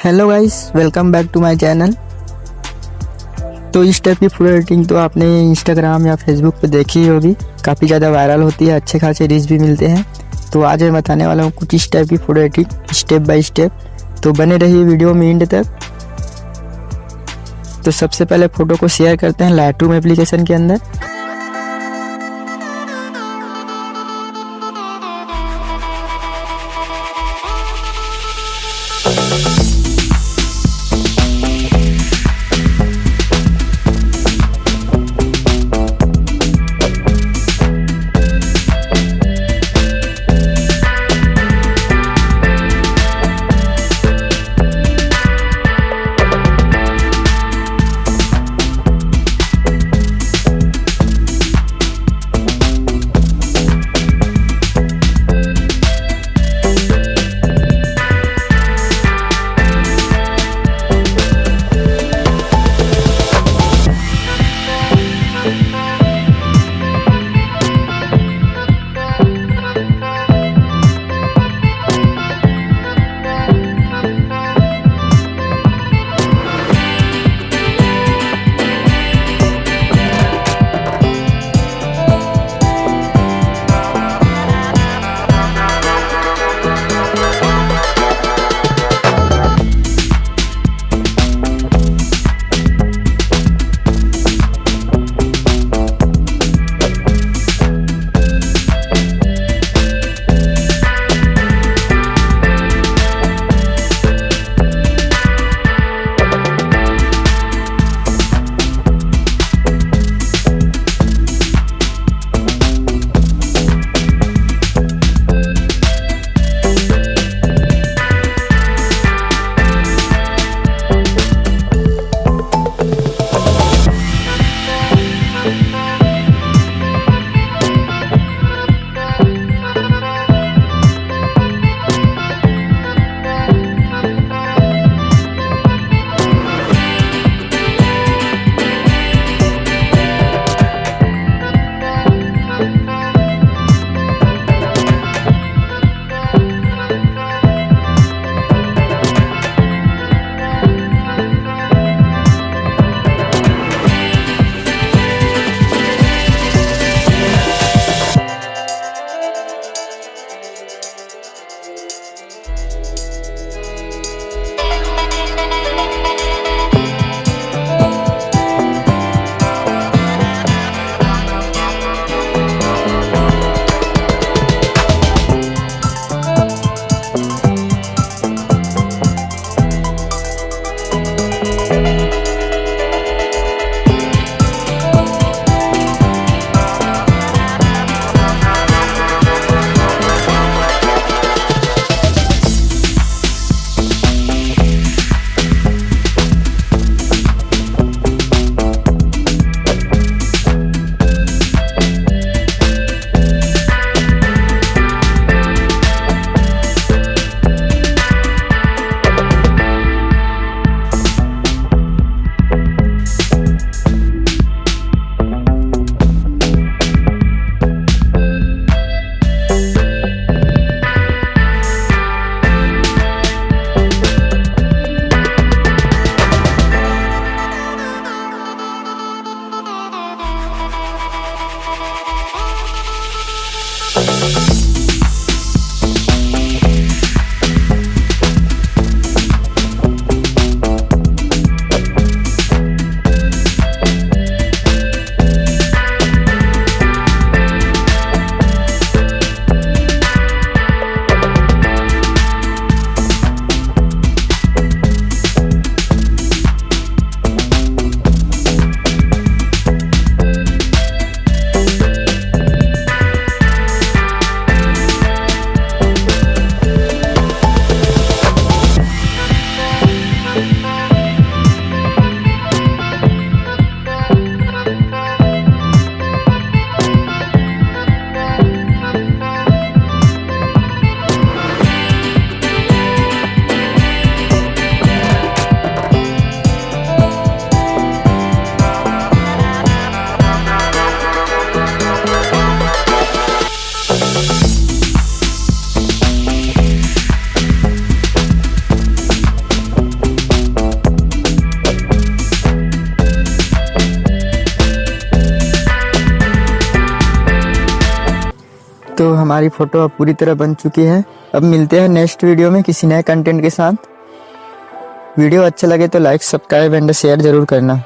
Hello guys, welcome back to my channel. तो इस टाइप की फोटो एडिटिंग तो आपने इंस्टाग्राम या फेसबुक पे देखी ही होगी, काफ़ी ज़्यादा वायरल होती है, अच्छे खासे रीच भी मिलते हैं। तो आज मैं बताने वाला हूँ कुछ इस टाइप की photo editing step by step. तो बने रहिए वीडियो में एंड तक। तो सबसे पहले फ़ोटो को शेयर करते हैं लाइटरूम एप्लीकेशन के अंदर। तो हमारी फ़ोटो अब पूरी तरह बन चुकी है। अब मिलते हैं नेक्स्ट वीडियो में किसी नए कंटेंट के साथ। वीडियो अच्छा लगे तो लाइक, सब्सक्राइब एंड शेयर ज़रूर करना।